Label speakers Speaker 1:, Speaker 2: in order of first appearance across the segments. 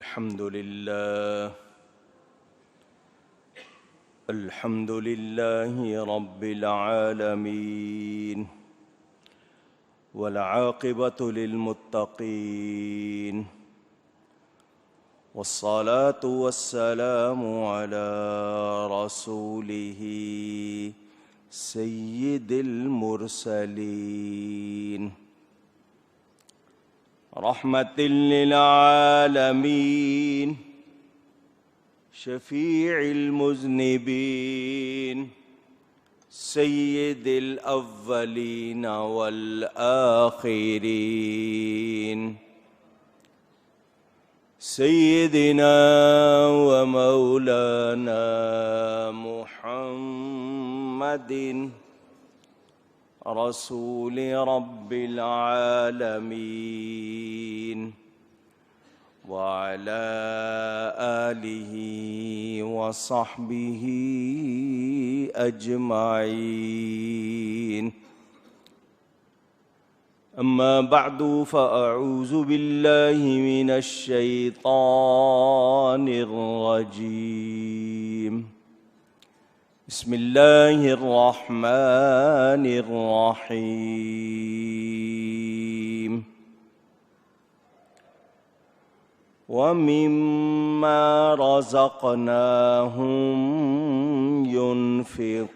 Speaker 1: الحمد لله رب العالمين والعاقبة للمتقين والصلاة والسلام على رسوله سيد المرسلين رحمة للعالمين شفيع المذنبين سيد الأولين والآخرين سيدنا ومولانا محمد رسول رب العالمين وعلى آله وصحبه أجمعين أما بعد فأعوذ بالله من الشيطان الرجيم بسم الله الرحمن الرحيم ومما رزقناهم ينفقون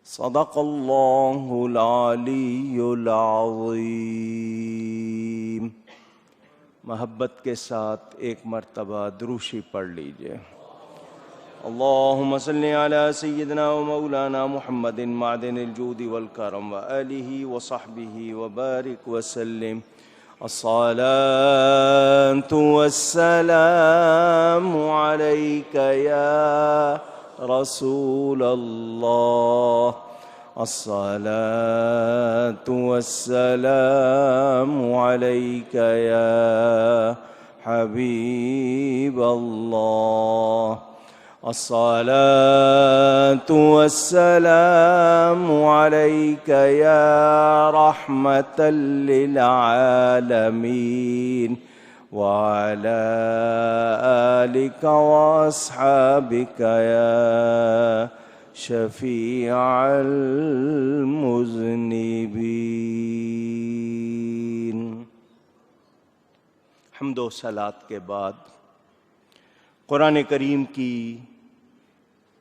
Speaker 1: صدق الله العلی العظیم۔ محبت کے ساتھ ایک مرتبہ دروشی پڑھ لیجئے۔ اللہم صلی علی سیدنا و مولانا محمد معدن الجود والکرم وآلہ وصحبہ وبارک وسلم۔ الصلاة والسلام علیک یا رسول اللہ، الصلاة والسلام علیک یا حبیب اللہ، الصلاة والسلام علیک یا رحمة للعالمین وعلى آلك وأصحابك يا شفيع المذنبين۔ حمد و صلات کے بعد قرآن کریم کی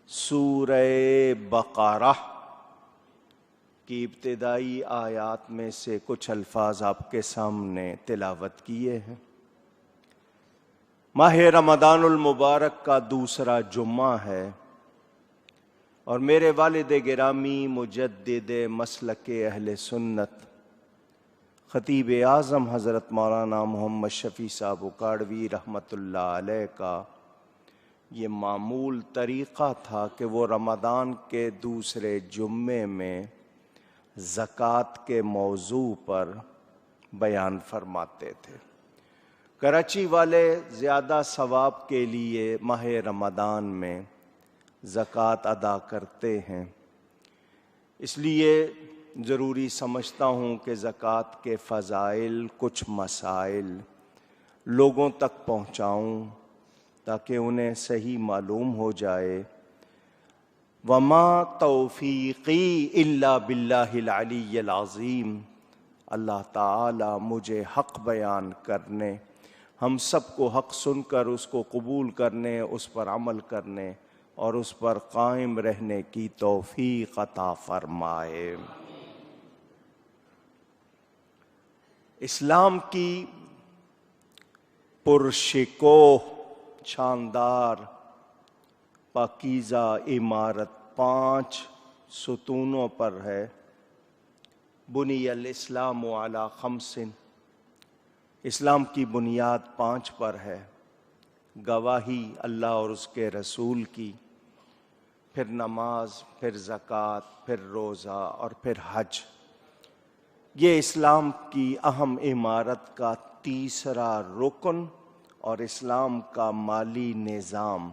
Speaker 1: سورہ بقرہ کی ابتدائی آیات میں سے کچھ الفاظ آپ کے سامنے تلاوت کیے ہیں۔ ماہ رمضان المبارک کا دوسرا جمعہ ہے اور میرے والد گرامی مجدد مسلک اہل سنت خطیب اعظم حضرت مولانا محمد شفیع صاحب اکاڑوی رحمۃ اللہ علیہ کا یہ معمول طریقہ تھا کہ وہ رمضان کے دوسرے جمعے میں زکوٰۃ کے موضوع پر بیان فرماتے تھے۔ کراچی والے زیادہ ثواب کے لیے ماہ رمضان میں زکوٰۃ ادا کرتے ہیں، اس لیے ضروری سمجھتا ہوں کہ زکوٰۃ کے فضائل کچھ مسائل لوگوں تک پہنچاؤں تاکہ انہیں صحیح معلوم ہو جائے۔ وما توفیقی الا باللہ العلی العظیم، اللہ تعالی مجھے حق بیان کرنے، ہم سب کو حق سن کر اس کو قبول کرنے، اس پر عمل کرنے اور اس پر قائم رہنے کی توفیق عطا فرمائے۔ اسلام کی پرشکوہ شاندار پاکیزہ عمارت 5 ستونوں پر ہے۔ بنی الاسلام علی 5، اسلام کی بنیاد 5 پر ہے۔ گواہی اللہ اور اس کے رسول کی، پھر نماز، پھر زکوٰۃ، پھر روزہ اور پھر حج۔ یہ اسلام کی اہم عمارت کا تیسرا رکن اور اسلام کا مالی نظام۔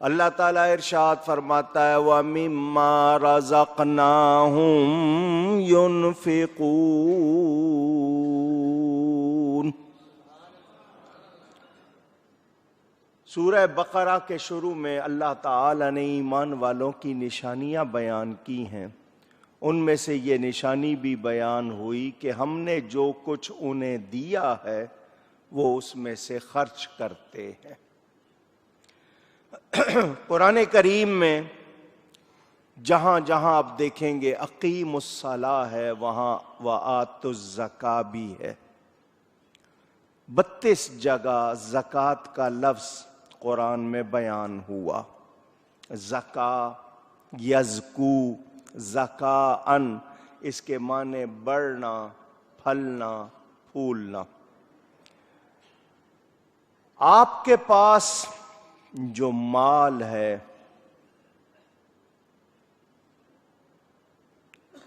Speaker 1: اللہ تعالیٰ ارشاد فرماتا ہے وَمِمَّا رَزَقْنَاهُمْ، 'وَمِمَّا رَزَقْنَاهُمْ يُنْفِقُونَ، 'وَمِمَّا رَزَقْنَاهُمْ يُنْفِقُونَ، 'وَمِمَّا رَزَقْنَاهُمْ يُنْفِقُونَ، 'وَمِمَّا رَزَقْنَاهُمْ يُنْفِقُونَ۔ سورہ بقرہ کے شروع میں اللہ تعالی نے ایمان والوں کی نشانیاں بیان کی ہیں. ان میں سے یہ نشانی بھی بیان ہوئی کہ ہم نے جو کچھ انہیں دیا ہے وہ اس میں سے خرچ کرتے ہیں. قرآن کریم میں جہاں جہاں آپ دیکھیں گے اقیم الصلاۃ ہے وہاں وآتوا الزکاۃ بھی ہے. 32 جگہ زکوٰۃ کا لفظ قرآن میں بیان ہوا. زکا، یزکو، زکاءن، اس کے معنی بڑھنا، پھلنا، پھولنا. آپ کے پاس جو مال ہے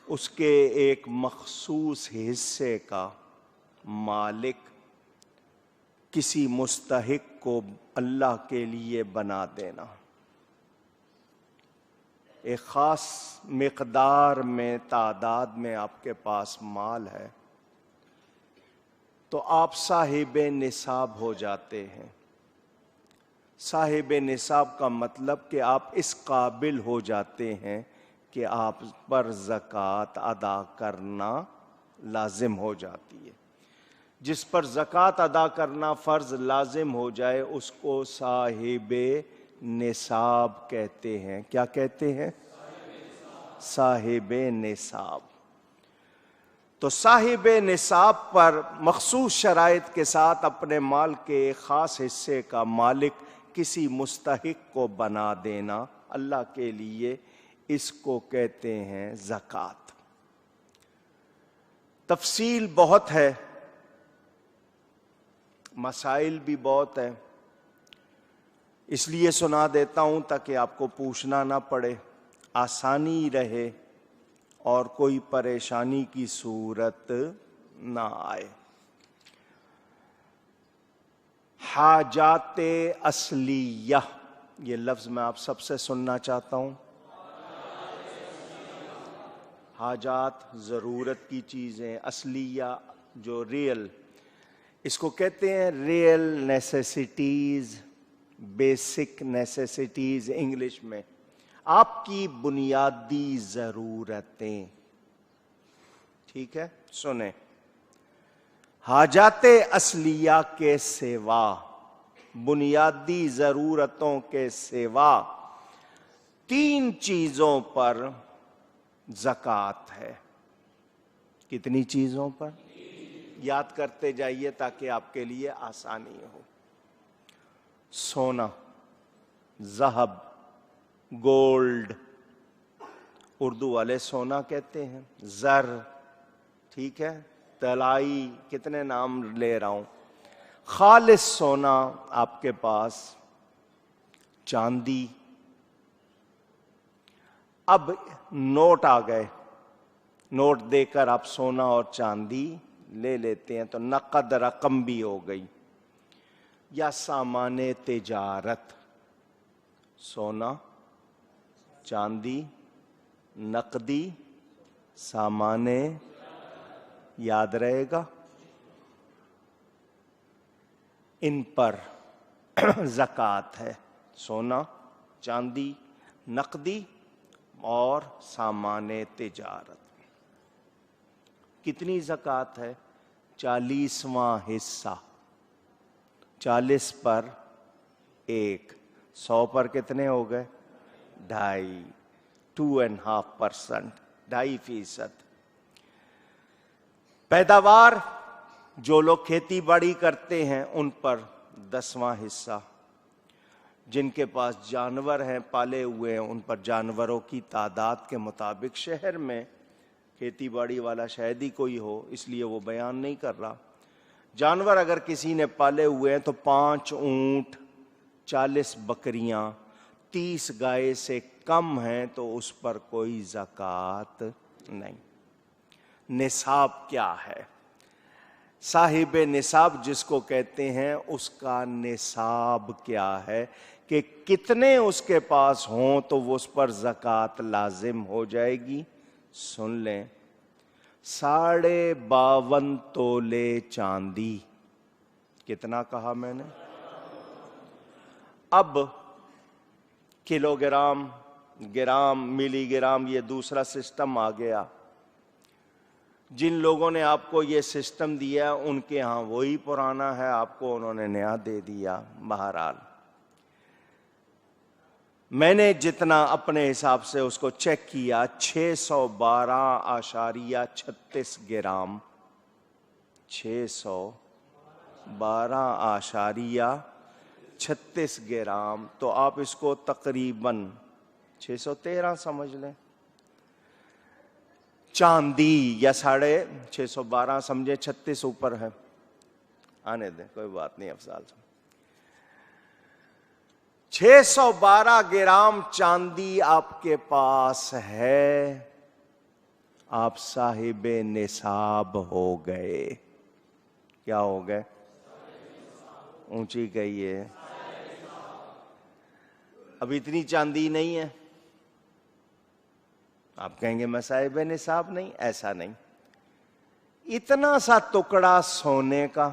Speaker 1: اس کے ایک مخصوص حصے کا مالک کسی مستحق کو اللہ کے لیے بنا دینا. ایک خاص مقدار میں، تعداد میں آپ کے پاس مال ہے تو آپ صاحب نصاب ہو جاتے ہیں. صاحب نصاب کا مطلب کہ آپ اس قابل ہو جاتے ہیں کہ آپ پر زکوٰۃ ادا کرنا لازم ہو جاتی ہے. جس پر زکوٰۃ ادا کرنا فرض لازم ہو جائے اس کو صاحب نصاب کہتے ہیں. کیا کہتے ہیں؟ صاحب نصاب. تو صاحب نصاب پر مخصوص شرائط کے ساتھ اپنے مال کے ایک خاص حصے کا مالک کسی مستحق کو بنا دینا اللہ کے لیے، اس کو کہتے ہیں زکوٰۃ. تفصیل بہت ہے، مسائل بھی بہت ہیں، اس لیے سنا دیتا ہوں تاکہ آپ کو پوچھنا نہ پڑے، آسانی رہے اور کوئی پریشانی کی صورت نہ آئے. حاجات اصلیہ، یہ لفظ میں آپ سب سے سننا چاہتا ہوں. حاجات ضرورت کی چیزیں، اصلیہ جو ریئل، اس کو کہتے ہیں real necessities, basic necessities English میں. آپ کی بنیادی ضرورتیں. ٹھیک ہے، سنیں. حاجات اصلیہ کے سوا، بنیادی ضرورتوں کے سوا 3 چیزوں پر زکوٰۃ ہے. کتنی چیزوں پر؟ یاد کرتے جائیے تاکہ آپ کے لیے آسانی ہو. سونا، ذہب، گولڈ، اردو والے سونا کہتے ہیں. زر، ٹھیک ہے، طلائی، کتنے نام لے رہا ہوں. خالص سونا آپ کے پاس، چاندی. اب نوٹ آ گئے، نوٹ دے کر آپ سونا اور چاندی لے لیتے ہیں تو نقد رقم بھی ہو گئی. یا سامان تجارت، سونا، چاندی، نقدی، سامان، یاد رہے گا. ان پر زکوٰۃ ہے. سونا، چاندی، نقدی اور سامان تجارت. کتنی زکوٰۃ ہے؟ 40واں حصہ. 40 پر 1، 100 پر کتنے ہو گئے؟ 2.5، 2.5%، 2.5%. پیداوار، جو لوگ کھیتی باڑی کرتے ہیں ان پر 10واں حصہ. جن کے پاس جانور ہیں پالے ہوئے ہیں ان پر جانوروں کی تعداد کے مطابق. شہر میں کھیتی باڑی والا شاید ہی کوئی ہو، اس لیے وہ بیان نہیں کر رہا. جانور اگر کسی نے پالے ہوئے ہیں تو 5 اونٹ، 40 بکریاں، 30 گائے سے کم ہیں تو اس پر کوئی زکوٰۃ نہیں. نصاب کیا ہے؟ صاحب نصاب جس کو کہتے ہیں اس کا نصاب کیا ہے کہ کتنے اس کے پاس ہوں تو وہ اس پر زکوٰۃ لازم ہو جائے گی. سن لیں، 52.5 تولے چاندی. کتنا کہا میں نے؟ اب کلو گرام، گرام، ملی گرام، یہ دوسرا سسٹم آ گیا. جن لوگوں نے آپ کو یہ سسٹم دیا ان کے ہاں وہی پرانا ہے، آپ کو انہوں نے نیا دے دیا. بہرحال میں نے جتنا اپنے حساب سے اس کو چیک کیا، 612.36 گرام، 612.36 گرام، تو آپ اس کو تقریباً 613 سمجھ لیں. چاندی یا 612 سمجھے، 36 اوپر ہے، آنے دیں کوئی بات نہیں. افضال 612 گرام چاندی آپ کے پاس ہے، آپ صاحب نصاب ہو گئے. کیا ہو گئے؟ اونچی کہیے. اب اتنی چاندی نہیں ہے، آپ کہیں گے میں صاحب نصاب نہیں. ایسا نہیں، اتنا سا ٹکڑا سونے کا،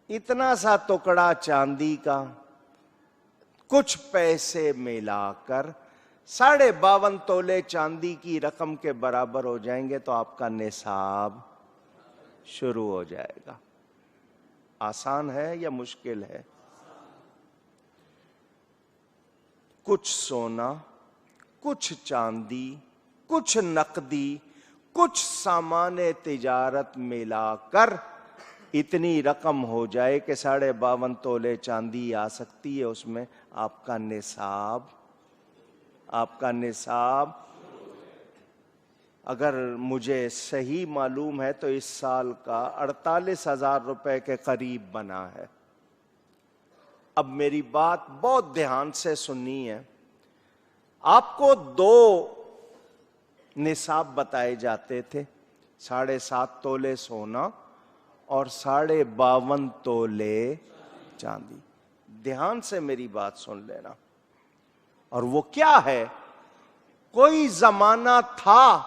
Speaker 1: اتنا سا ٹکڑا چاندی کا، کچھ پیسے ملا کر 52.5 تولے چاندی کی رقم کے برابر ہو جائیں گے تو آپ کا نصاب شروع ہو جائے گا. آسان ہے یا مشکل ہے؟ کچھ سونا، کچھ چاندی، کچھ نقدی، کچھ سامان تجارت ملا کر اتنی رقم ہو جائے کہ 52.5 تولے چاندی آ سکتی ہے، اس میں آپ کا نصاب اگر مجھے صحیح معلوم ہے تو اس سال کا 48,000 روپے کے قریب بنا ہے. اب میری بات بہت دھیان سے سننی ہے. آپ کو 2 نصاب بتائے جاتے تھے، 7.5 تولے سونا اور 52.5 تولے چاندی. دھیان سے میری بات سن لینا. اور وہ کیا ہے؟ کوئی زمانہ تھا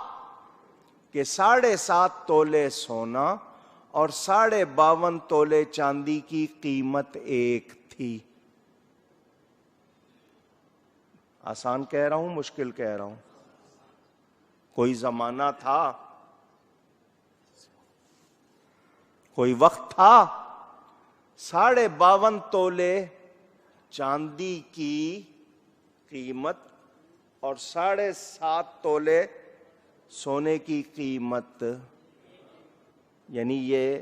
Speaker 1: کہ 7.5 تولے سونا اور 52.5 تولے چاندی کی قیمت ایک تھی. آسان کہہ رہا ہوں مشکل کہہ رہا ہوں؟ کوئی زمانہ تھا، کوئی وقت تھا 52.5 تولے چاندی کی قیمت اور 7.5 تولے سونے کی قیمت، یعنی یہ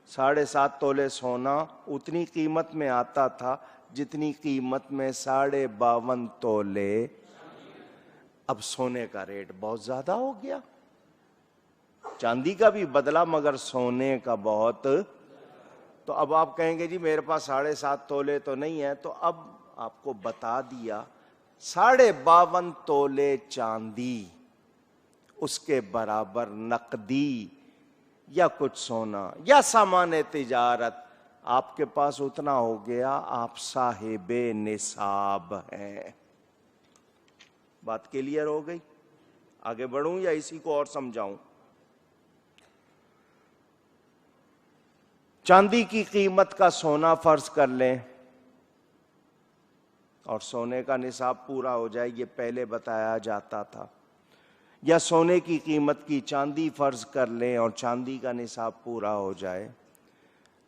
Speaker 1: 7.5 تولے سونا اتنی قیمت میں آتا تھا جتنی قیمت میں 52.5 تولے. اب سونے کا ریٹ بہت زیادہ ہو گیا، چاندی کا بھی بدلا مگر سونے کا بہت. تو اب آپ کہیں گے جی میرے پاس 7.5 تولے تو نہیں ہے، تو اب آپ کو بتا دیا 52.5 تولے چاندی، اس کے برابر نقدی یا کچھ سونا یا سامان تجارت آپ کے پاس اتنا ہو گیا، آپ صاحب نصاب ہیں. بات کلیئر ہو گئی؟ آگے بڑھوں یا اسی کو اور سمجھاؤں؟ چاندی کی قیمت کا سونا فرض کر لیں اور سونے کا نصاب پورا ہو جائے، یہ پہلے بتایا جاتا تھا. یا سونے کی قیمت کی چاندی فرض کر لیں اور چاندی کا نصاب پورا ہو جائے.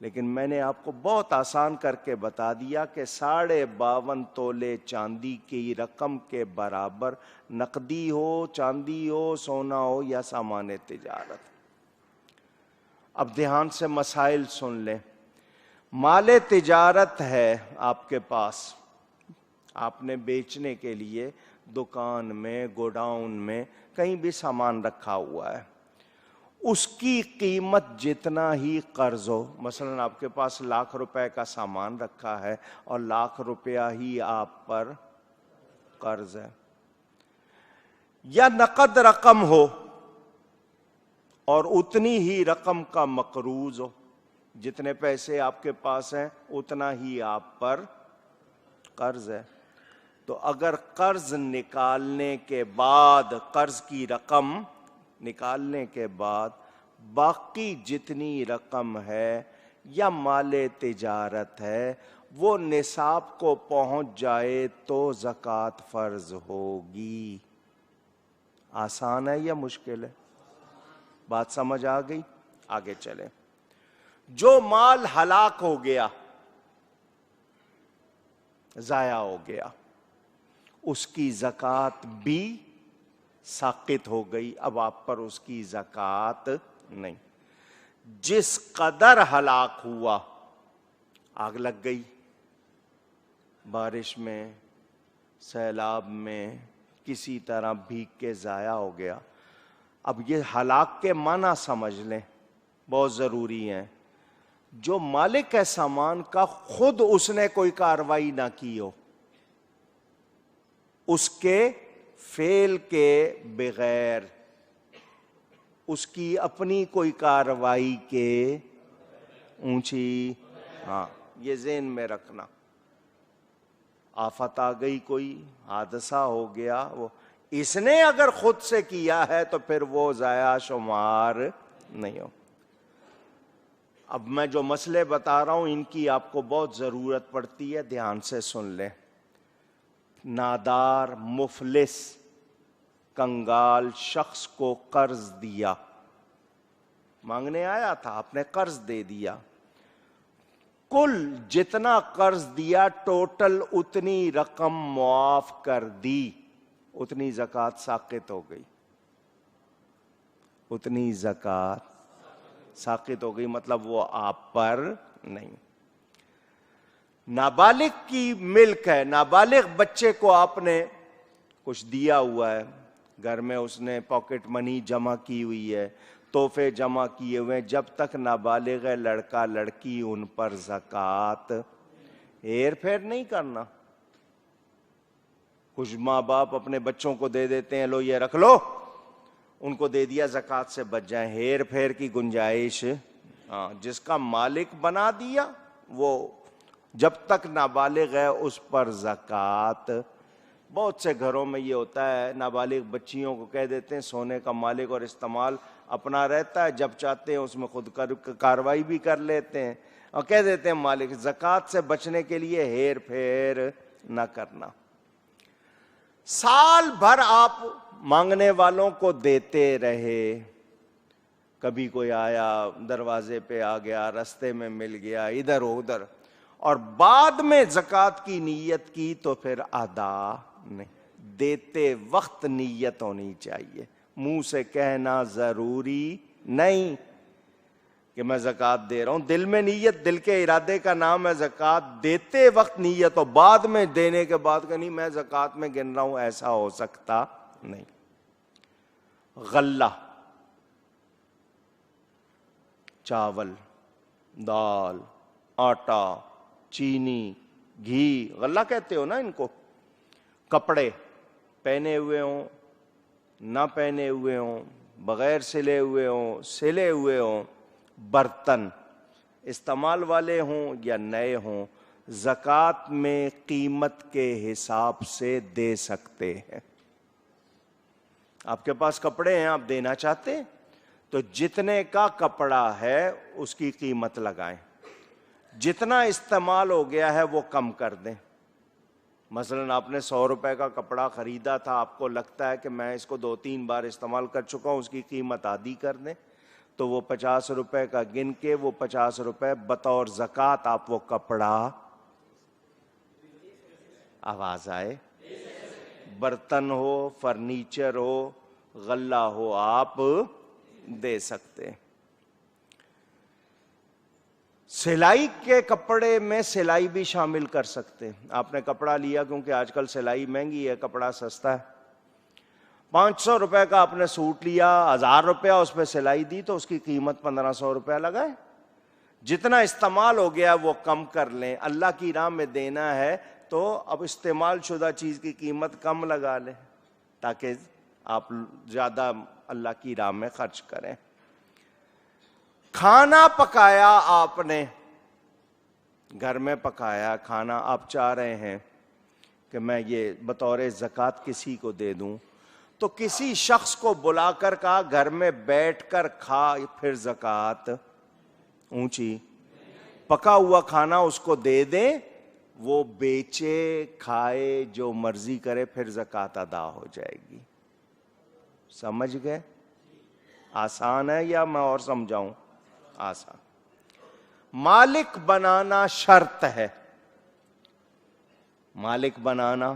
Speaker 1: لیکن میں نے آپ کو بہت آسان کر کے بتا دیا کہ 52.5 تولے چاندی کی رقم کے برابر نقدی ہو، چاندی ہو، سونا ہو یا سامان تجارت. اب دھیان سے مسائل سن لیں. مال تجارت ہے آپ کے پاس، آپ نے بیچنے کے لیے دکان میں، گوڈاؤن میں، کہیں بھی سامان رکھا ہوا ہے. اس کی قیمت جتنا ہی قرض ہو، مثلا آپ کے پاس 1,00,000 روپے کا سامان رکھا ہے اور 1,00,000 روپیہ ہی آپ پر قرض ہے، یا نقد رقم ہو اور اتنی ہی رقم کا مقروض ہو، جتنے پیسے آپ کے پاس ہیں اتنا ہی آپ پر قرض ہے. تو اگر قرض نکالنے کے بعد، قرض کی رقم نکالنے کے بعد باقی جتنی رقم ہے یا مال تجارت ہے وہ نصاب کو پہنچ جائے تو زکوٰۃ فرض ہوگی۔ آسان ہے یا مشکل ہے؟ بات سمجھ آ گئی؟ آگے چلیں۔ جو مال ہلاک ہو گیا، ضائع ہو گیا، اس کی زکوٰۃ بھی ساقط ہو گئی، اب آپ پر اس کی زکوٰۃ نہیں۔ جس قدر ہلاک ہوا، آگ لگ گئی، بارش میں، سیلاب میں، کسی طرح بھیگ کے ضائع ہو گیا۔ اب یہ ہلاک کے معنی سمجھ لیں، بہت ضروری ہیں۔ جو مالک ہے سامان کا، خود اس نے کوئی کارروائی نہ کی ہو، اس کے فعل کے بغیر، اس کی اپنی کوئی کارروائی کے اونچی، ہاں یہ ذہن میں رکھنا۔ آفت آ گئی، کوئی حادثہ ہو گیا، وہ اس نے اگر خود سے کیا ہے تو پھر وہ ضائع شمار نہیں ہو۔ اب میں جو مسئلے بتا رہا ہوں ان کی آپ کو بہت ضرورت پڑتی ہے، دھیان سے سن لیں۔ نادار، مفلس، کنگال شخص کو قرض دیا، مانگنے آیا تھا، آپ نے قرض دے دیا، کل جتنا قرض دیا ٹوٹل اتنی رقم معاف کر دی، اتنی زکوٰۃ ساقط ہو گئی، اتنی زکوٰۃ ساقط ہو گئی، مطلب وہ آپ پر نہیں۔ نابالغ کی ملک ہے، نابالغ بچے کو آپ نے کچھ دیا ہوا ہے، گھر میں اس نے پاکٹ منی جمع کی ہوئی ہے، تحفے جمع کیے ہوئے ہیں، جب تک نابالغ ہے لڑکا لڑکی ان پر زکوٰۃ ہیر پھیر نہیں کرنا۔ کچھ ماں باپ اپنے بچوں کو دے دیتے ہیں، لو یہ رکھ لو، ان کو دے دیا زکوٰۃ سے بچ جائیں، ہیر پھیر کی گنجائش، ہاں جس کا مالک بنا دیا وہ جب تک نابالغ ہے اس پر زکوٰۃ۔ بہت سے گھروں میں یہ ہوتا ہے، نابالغ بچیوں کو کہہ دیتے ہیں سونے کا مالک اور استعمال اپنا رہتا ہے، جب چاہتے ہیں اس میں خود کارروائی بھی کر لیتے ہیں اور کہہ دیتے ہیں مالک۔ زکوٰۃ سے بچنے کے لیے ہیر پھیر نہ کرنا۔ سال بھر آپ مانگنے والوں کو دیتے رہے، کبھی کوئی آیا دروازے پہ آ گیا، رستے میں مل گیا، ادھر ادھر، اور بعد میں زکوٰۃ کی نیت کی تو پھر ادا نہیں۔ دیتے وقت نیت ہونی چاہیے، منہ سے کہنا ضروری نہیں کہ میں زکوٰۃ دے رہا ہوں، دل میں نیت، دل کے ارادے کا نام ہے زکوٰۃ۔ دیتے وقت نیت ہو، بعد میں دینے کے بعد کہ نہیں میں زکوٰۃ میں گن رہا ہوں، ایسا ہو سکتا نہیں۔ غلہ، چاول، دال، آٹا، چینی، گھی، غلہ کہتے ہو نا ان کو۔ کپڑے پہنے ہوئے ہوں، نہ پہنے ہوئے ہوں، بغیر سلے ہوئے ہوں، سلے ہوئے ہوں، برتن استعمال والے ہوں یا نئے ہوں، زکوٰۃ میں قیمت کے حساب سے دے سکتے ہیں۔ آپ کے پاس کپڑے ہیں، آپ دینا چاہتے ہیں تو جتنے کا کپڑا ہے اس کی قیمت لگائیں، جتنا استعمال ہو گیا ہے وہ کم کر دیں۔ مثلاً آپ نے 100 روپے کا کپڑا خریدا تھا، آپ کو لگتا ہے کہ میں اس کو 2-3 بار استعمال کر چکا ہوں، اس کی قیمت آدھی کر دیں، تو وہ 50 روپے کا گن کے وہ 50 روپے بطور زکوٰۃ آپ وہ کپڑا، آواز آئے، برتن ہو، فرنیچر ہو، غلہ ہو، آپ دے سکتے۔ سلائی کے کپڑے میں سلائی بھی شامل کر سکتے۔ آپ نے کپڑا لیا، کیونکہ آج کل سلائی مہنگی ہے، کپڑا سستا ہے، 500 روپے کا آپ نے سوٹ لیا، 1000 روپیہ اس پہ سلائی دی تو اس کی قیمت 1500 روپیہ لگائے۔ جتنا استعمال ہو گیا وہ کم کر لیں، اللہ کی راہ میں دینا ہے تو اب استعمال شدہ چیز کی قیمت کم لگا لیں تاکہ آپ زیادہ اللہ کی راہ میں خرچ کریں۔ کھانا پکایا آپ نے، گھر میں پکایا کھانا، آپ چاہ رہے ہیں کہ میں یہ بطور زکوٰۃ کسی کو دے دوں، تو کسی شخص کو بلا کر کہا گھر میں بیٹھ کر کھا، پھر زکوٰۃ اونچی۔ پکا ہوا کھانا اس کو دے دیں وہ بیچے کھائے جو مرضی کرے پھر زکوٰۃ ادا ہو جائے گی. سمجھ گئے؟ آسان ہے یا میں اور سمجھاؤں؟ آسان. مالک بنانا شرط ہے. مالک بنانا،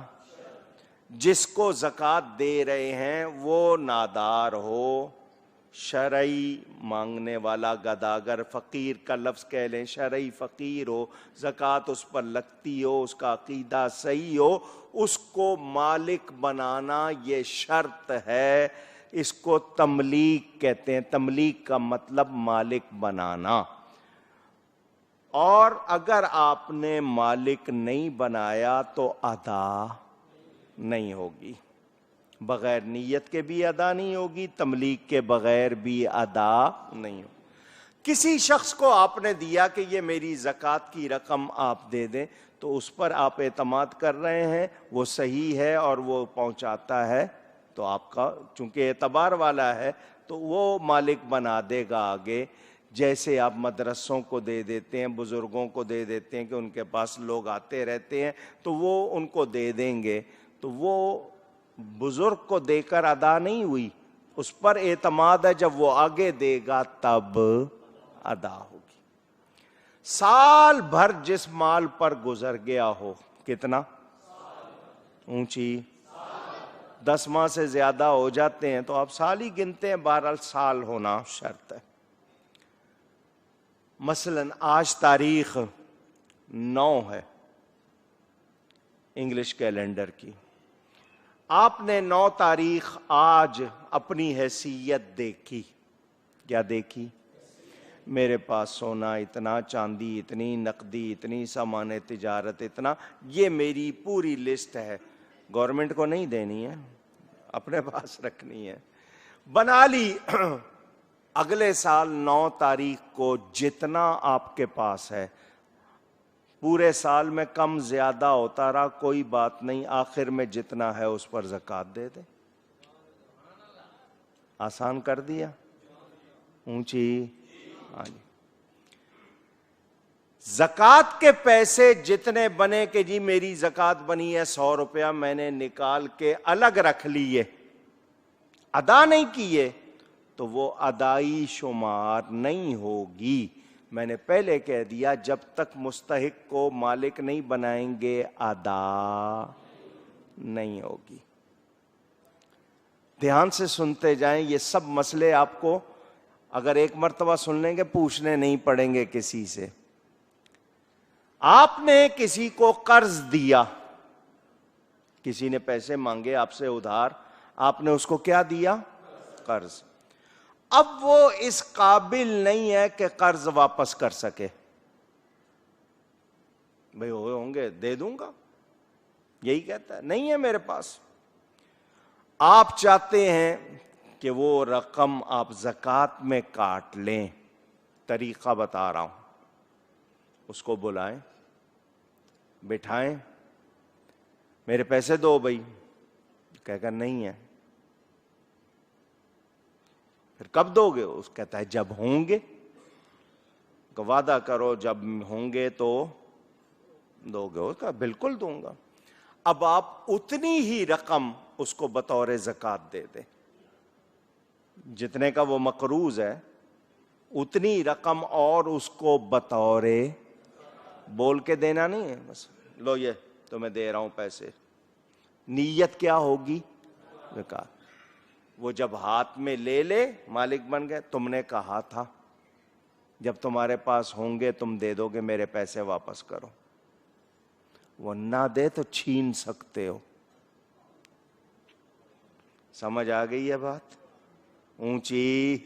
Speaker 1: جس کو زکوٰۃ دے رہے ہیں وہ نادار ہو، شرعی مانگنے والا، گداگر، فقیر کا لفظ کہہ لیں، شرعی فقیر ہو، زکوٰۃ اس پر لگتی ہو، اس کا عقیدہ صحیح ہو، اس کو مالک بنانا یہ شرط ہے. اس کو تملیک کہتے ہیں. تملیک کا مطلب مالک بنانا. اور اگر آپ نے مالک نہیں بنایا تو ادا نہیں ہوگی. بغیر نیت کے بھی ادا نہیں ہوگی، تملیک کے بغیر بھی ادا نہیں ہوگی. کسی شخص کو آپ نے دیا کہ یہ میری زکوٰۃ کی رقم آپ دے دیں، تو اس پر آپ اعتماد کر رہے ہیں، وہ صحیح ہے اور وہ پہنچاتا ہے، تو آپ کا چونکہ اعتبار والا ہے تو وہ مالک بنا دے گا آگے. جیسے آپ مدرسوں کو دے دیتے ہیں، بزرگوں کو دے دیتے ہیں کہ ان کے پاس لوگ آتے رہتے ہیں تو وہ ان کو دے دیں گے، تو وہ بزرگ کو دے کر ادا نہیں ہوئی، اس پر اعتماد ہے، جب وہ آگے دے گا تب ادا ہوگی. سال بھر جس مال پر گزر گیا ہو، کتنا اونچی 10 ماہ سے زیادہ ہو جاتے ہیں تو آپ سال ہی گنتے ہیں، بہرحال سال ہونا شرط ہے. مثلا آج تاریخ 9 ہے انگلش کیلنڈر کی. آپ نے 9 تاریخ آج اپنی حیثیت دیکھی. کیا دیکھی؟ میرے پاس سونا اتنا، چاندی اتنی، نقدی اتنی، سامان تجارت اتنا، یہ میری پوری لسٹ ہے. گورنمنٹ کو نہیں دینی ہے، اپنے پاس رکھنی ہے. بنا لی. اگلے سال 9 تاریخ کو جتنا آپ کے پاس ہے، پورے سال میں کم زیادہ ہوتا رہا، کوئی بات نہیں، آخر میں جتنا ہے اس پر زکوٰۃ دے دے. آسان کر دیا. اونچی. ہاں جی. زکوٰۃ کے پیسے جتنے بنے کہ جی میری زکوٰۃ بنی ہے 100 روپیہ، میں نے نکال کے الگ رکھ لیے، ادا نہیں کیے، تو وہ ادائی شمار نہیں ہوگی. میں نے پہلے کہہ دیا جب تک مستحق کو مالک نہیں بنائیں گے ادا نہیں ہوگی. دھیان سے سنتے جائیں، یہ سب مسئلے آپ کو اگر ایک مرتبہ سن لیں گے پوچھنے نہیں پڑیں گے کسی سے. آپ نے کسی کو قرض دیا، کسی نے پیسے مانگے آپ سے ادھار، آپ نے اس کو کیا دیا؟ قرض. اب وہ اس قابل نہیں ہے کہ قرض واپس کر سکے. بھئی ہوں گے دے دوں گا، یہی کہتا ہے، نہیں ہے میرے پاس. آپ چاہتے ہیں کہ وہ رقم آپ زکوٰۃ میں کاٹ لیں. طریقہ بتا رہا ہوں. اس کو بلائیں، بٹھائیں، میرے پیسے دو بھائی. کہے گا نہیں ہے. پھر کب دو گے؟ اس کہتا ہے جب ہوں گے. وعدہ کرو جب ہوں گے تو دو گے. اس کا بالکل دوں گا. اب آپ اتنی ہی رقم اس کو بطور زکوٰۃ دے دیں، جتنے کا وہ مقروض ہے اتنی رقم، اور اس کو بطور بول کے دینا نہیں ہے، بس لو یہ تو میں دے رہا ہوں پیسے. نیت کیا ہوگی؟ زکوٰۃ. وہ جب ہاتھ میں لے لے مالک بن گئے. تم نے کہا تھا جب تمہارے پاس ہوں گے تم دے دو گے، میرے پیسے واپس کرو. وہ نہ دے تو چھین سکتے ہو. سمجھ آ گئی ہے بات؟ اونچی.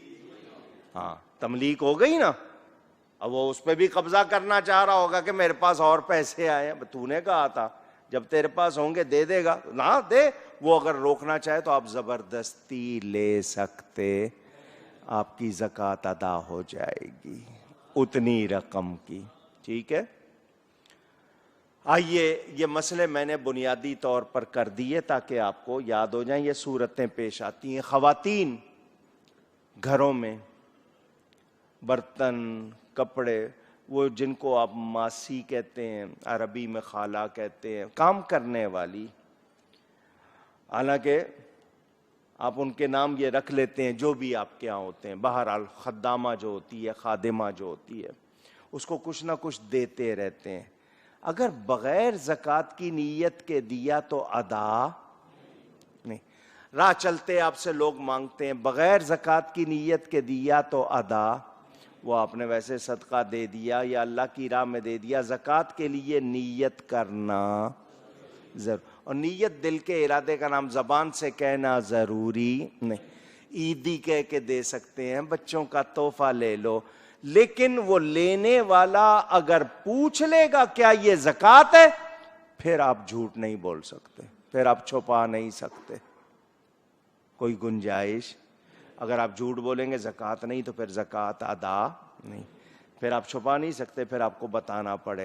Speaker 1: ہاں تملیک ہو گئی نا. اب وہ اس پہ بھی قبضہ کرنا چاہ رہا ہوگا کہ میرے پاس اور پیسے آئے ہیں. تو نے کہا تھا جب تیرے پاس ہوں گے دے دے گا. نہ دے. وہ اگر روکنا چاہے تو آپ زبردستی لے سکتے، آپ کی زکوٰۃ ادا ہو جائے گی اتنی رقم کی. ٹھیک ہے. آئیے یہ مسئلے میں نے بنیادی طور پر کر دیے تاکہ آپ کو یاد ہو جائیں. یہ صورتیں پیش آتی ہیں. خواتین گھروں میں برتن، کپڑے، وہ جن کو آپ ماسی کہتے ہیں، عربی میں خالہ کہتے ہیں، کام کرنے والی، حالانکہ آپ ان کے نام یہ رکھ لیتے ہیں جو بھی آپ کے ہاں ہوتے ہیں، بہرحال خدامہ جو ہوتی ہے، خادمہ جو ہوتی ہے، اس کو کچھ نہ کچھ دیتے رہتے ہیں. اگر بغیر زکوٰۃ کی نیت کے دیا تو ادا نہیں. راہ چلتے آپ سے لوگ مانگتے ہیں، بغیر زکوٰۃ کی نیت کے دیا تو ادا. وہ آپ نے ویسے صدقہ دے دیا یا اللہ کی راہ میں دے دیا، زکوٰۃ کے لیے نیت کرنا ضرور. اور نیت دل کے ارادے کا نام، زبان سے کہنا ضروری نہیں. عیدی کہہ کے دے سکتے ہیں، بچوں کا تحفہ لے لو، لیکن وہ لینے والا اگر پوچھ لے گا کیا یہ زکوٰۃ ہے، پھر آپ جھوٹ نہیں بول سکتے، پھر آپ چھپا نہیں سکتے کوئی گنجائش. اگر آپ جھوٹ بولیں گے زکوٰۃ نہیں تو پھر زکوٰۃ ادا نہیں، پھر آپ چھپا نہیں سکتے، پھر آپ کو بتانا پڑے گا.